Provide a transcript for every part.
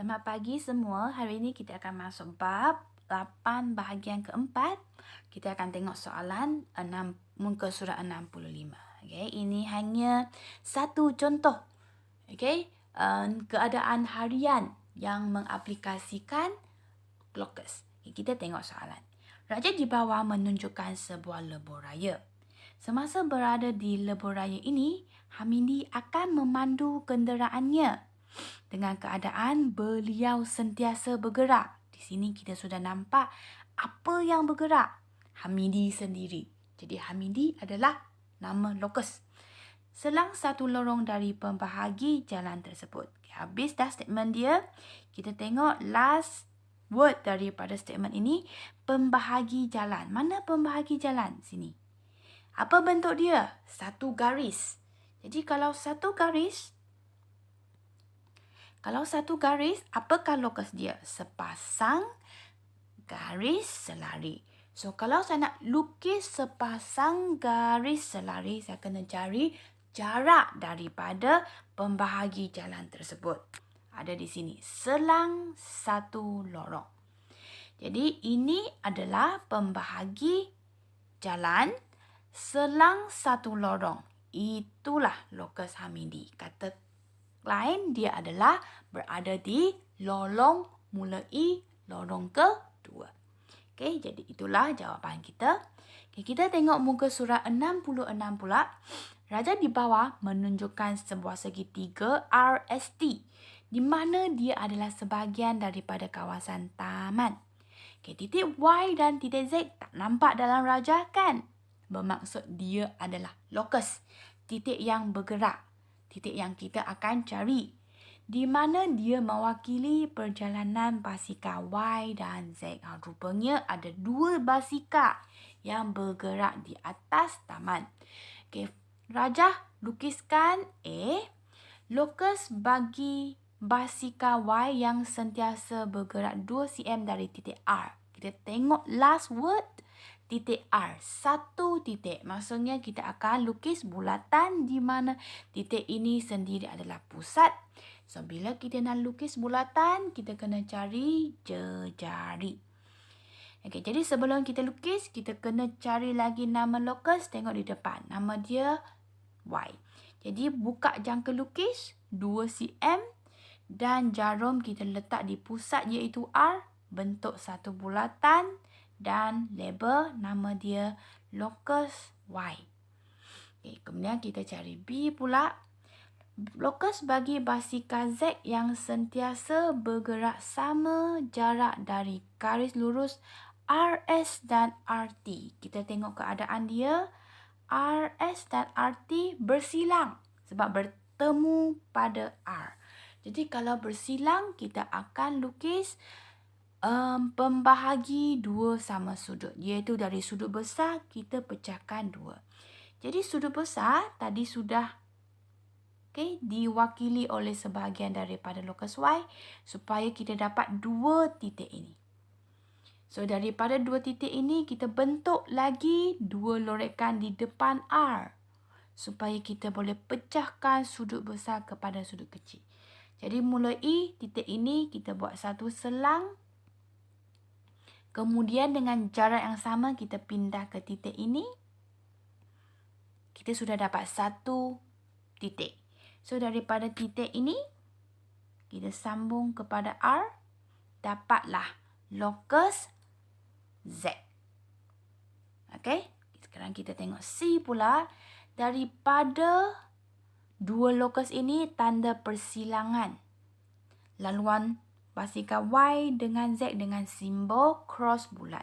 Selamat pagi semua. Hari ini kita akan masuk bab 8 bahagian keempat. Kita akan tengok soalan muka surat 65. Okay, ini hanya satu contoh. Okay, keadaan harian yang mengaplikasikan locus. Okay, kita tengok soalan. Raja di bawah menunjukkan sebuah lebuh raya. Semasa berada di lebuh raya ini, Hamidi akan memandu kenderaannya dengan keadaan beliau sentiasa bergerak. Di sini kita sudah nampak apa yang bergerak. Hamidi sendiri. Jadi Hamidi adalah nama locus. Selang satu lorong dari pembahagi jalan tersebut. Habis dah statement dia. Kita tengok last word daripada statement ini. Pembahagi jalan. Mana pembahagi jalan? Sini. Apa bentuk dia? Satu garis. Jadi kalau satu garis, apakah locus dia? Sepasang garis selari. So, kalau saya nak lukis sepasang garis selari, saya kena cari jarak daripada pembahagi jalan tersebut. Ada di sini. Selang satu lorong. Jadi, ini adalah pembahagi jalan selang satu lorong. Itulah locus Hamidi. Kata lain, dia adalah berada di lorong mulai lorong kedua. Okey, jadi itulah jawapan kita. Okay, kita tengok muka surat 66 pula. Raja di bawah menunjukkan sebuah segitiga RST di mana dia adalah sebahagian daripada kawasan taman. Okay, titik Y dan titik Z tak nampak dalam raja kan? Bermaksud dia adalah locus. Titik yang bergerak. Titik yang kita akan cari. Di mana dia mewakili perjalanan basikal Y dan Z. Rupanya ada dua basikal yang bergerak di atas taman. Okay, Raja lukiskan A. Locus bagi basikal Y yang sentiasa bergerak 2 cm dari titik R. Kita tengok last word. Titik R. Satu titik. Maksudnya kita akan lukis bulatan di mana titik ini sendiri adalah pusat. So, bila kita nak lukis bulatan, kita kena cari jejari. Okey, jadi sebelum kita lukis, kita kena cari lagi nama locus. Tengok di depan. Nama dia Y. Jadi, buka jangka lukis 2 cm. Dan jarum kita letak di pusat iaitu R. Bentuk satu bulatan. Dan label nama dia locus Y. Okay, kemudian kita cari B pula. Locus bagi basikal Z yang sentiasa bergerak sama jarak dari garis lurus RS dan RT. Kita tengok keadaan dia. RS dan RT bersilang sebab bertemu pada R. Jadi kalau bersilang, kita akan lukis pembahagi dua sama sudut. Iaitu dari sudut besar, kita pecahkan dua. Jadi sudut besar tadi sudah diwakili oleh sebahagian daripada locus Y. Supaya kita dapat dua titik ini. So daripada dua titik ini, kita bentuk lagi dua lorekan di depan R. Supaya kita boleh pecahkan sudut besar kepada sudut kecil. Jadi mulai titik ini, kita buat satu selang. Kemudian dengan jarak yang sama kita pindah ke titik ini. Kita sudah dapat satu titik. So daripada titik ini, kita sambung kepada R. Dapatlah locus Z. Okey. Sekarang kita tengok C pula. Daripada dua locus ini, tanda persilangan. Laluan basikal Y dengan Z dengan simbol cross bulat.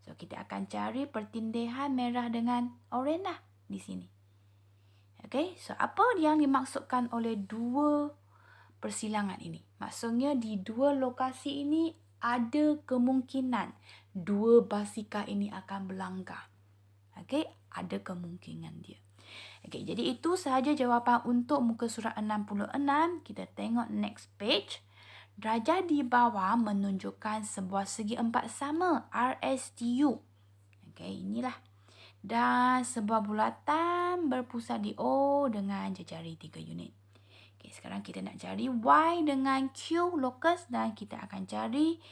So, kita akan cari pertindihan merah dengan oranye lah di sini. Okay, so apa yang dimaksudkan oleh dua persilangan ini? Maksudnya di dua lokasi ini ada kemungkinan dua basikal ini akan berlangkah. Okay, ada kemungkinan dia. Okay, jadi itu sahaja jawapan untuk muka surat 66. Kita tengok next page. Raja di bawah menunjukkan sebuah segi empat sama RSTU. Okey, inilah. Dan sebuah bulatan berpusat di O dengan jejari 3 unit. Okey, sekarang kita nak cari Y dengan Q locus dan kita akan cari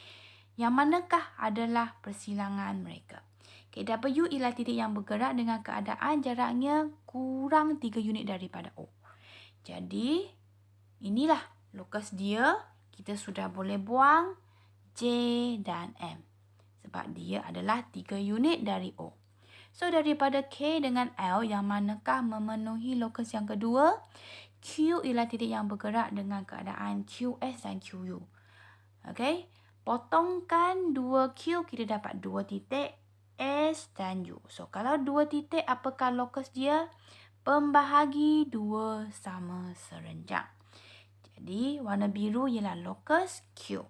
yang manakah adalah persilangan mereka. Okey, W ialah titik yang bergerak dengan keadaan jaraknya kurang 3 unit daripada O. Jadi, inilah locus dia. Kita sudah boleh buang J dan M. Sebab dia adalah 3 unit dari O. So, daripada K dengan L, yang manakah memenuhi locus yang kedua? Q ialah titik yang bergerak dengan keadaan QS dan QU. Okey, potongkan 2Q, kita dapat 2 titik S dan U. So, kalau 2 titik, apakah locus dia? Pembahagi 2 sama serenjang. Jadi, warna biru ialah locus Q.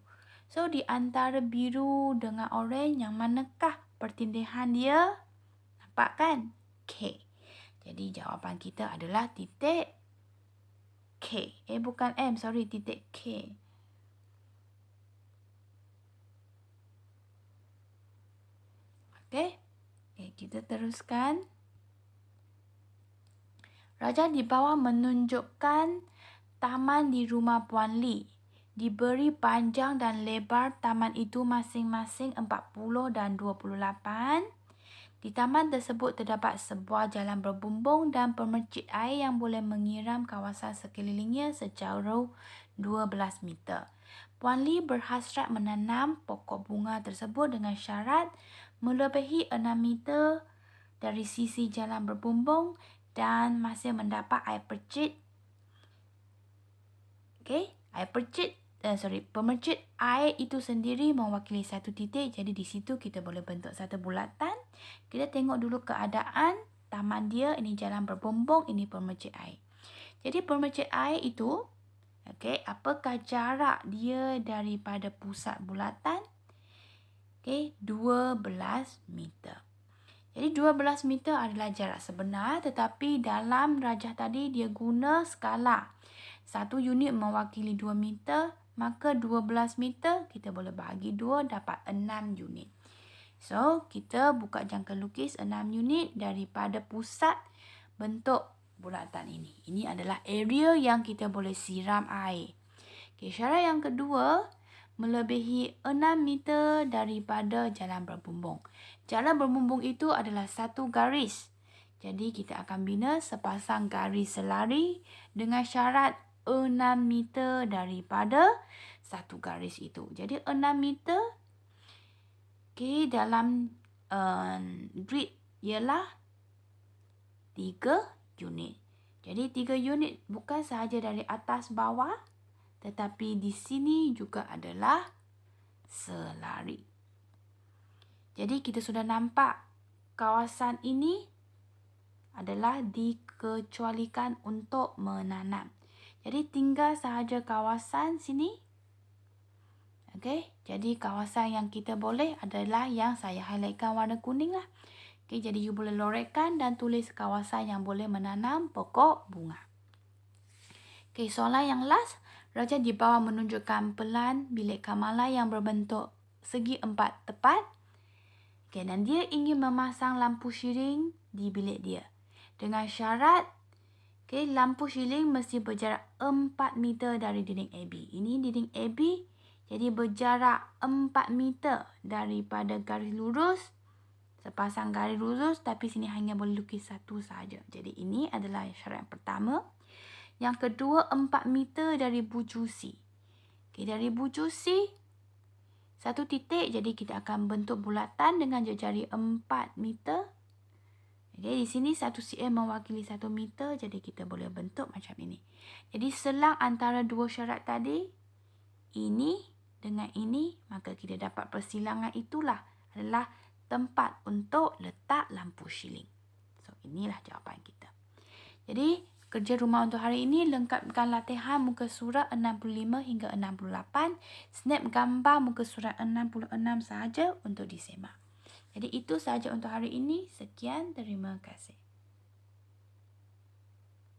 So, di antara biru dengan oren, yang manakah pertindihan dia? Nampak kan? K. Jadi, jawapan kita adalah titik K. Bukan M, sorry, titik K. Okey, kita teruskan. Raja di bawah menunjukkan taman di rumah Puan Lee. Diberi panjang dan lebar taman itu masing-masing 40 dan 28. Di taman tersebut terdapat sebuah jalan berbumbung dan pemercik air yang boleh menyiram kawasan sekelilingnya sejauh 12 meter. Puan Lee berhasrat menanam pokok bunga tersebut dengan syarat melebihi 6 meter dari sisi jalan berbumbung dan masih mendapat air percik. Okey, pemercik air itu sendiri mewakili satu titik. Jadi di situ kita boleh bentuk satu bulatan. Kita tengok dulu keadaan taman dia. Ini jalan berbumbung, ini pemercik air. Jadi pemercik air itu, okey, apakah jarak dia daripada pusat bulatan? Okey, 12 meter. Jadi 12 meter adalah jarak sebenar, tetapi dalam rajah tadi dia guna skala. 1 unit mewakili 2 meter, maka 12 meter kita boleh bahagi 2 dapat 6 unit. So, kita buka jangka lukis 6 unit daripada pusat bentuk bulatan ini. Ini adalah area yang kita boleh siram air. Okay, syarat yang kedua, melebihi 6 meter daripada jalan berbumbung. Jalan berbumbung itu adalah satu garis. Jadi, kita akan bina sepasang garis selari dengan syarat 6 meter daripada satu garis itu. Jadi, 6 meter dalam grid ialah 3 unit. Jadi, 3 unit bukan sahaja dari atas bawah, tetapi di sini juga adalah selari. Jadi kita sudah nampak kawasan ini adalah dikecualikan untuk menanam. Jadi tinggal sahaja kawasan sini. Okey, jadi kawasan yang kita boleh adalah yang saya highlightkan warna kuning lah. Okey, jadi you boleh lorotkan dan tulis kawasan yang boleh menanam pokok bunga. Okey, soalan yang last. Raja di bawah menunjukkan pelan bilik Kamala yang berbentuk segi 4 tepat. Okay, dan dia ingin memasang lampu syiring di bilik dia. Dengan syarat, lampu syiring mesti berjarak 4 meter dari dinding AB. Ini dinding AB, jadi berjarak 4 meter daripada garis lurus. Sepasang garis lurus, tapi sini hanya boleh lukis satu sahaja. Jadi ini adalah syarat yang pertama. Yang kedua, 4 meter dari bucu C. Dari bucu C, satu titik. Jadi kita akan bentuk bulatan dengan jari 4 meter. Di sini 1 cm mewakili 1 meter. Jadi kita boleh bentuk macam ini. Jadi selang antara dua syarat tadi, ini dengan ini, maka kita dapat persilangan itulah adalah tempat untuk letak lampu syiring. So, inilah jawapan kita. Jadi, kerja rumah untuk hari ini, lengkapkan latihan muka surat 65 hingga 68. Snap gambar muka surat 66 sahaja untuk disemak. Jadi itu sahaja untuk hari ini. Sekian, terima kasih.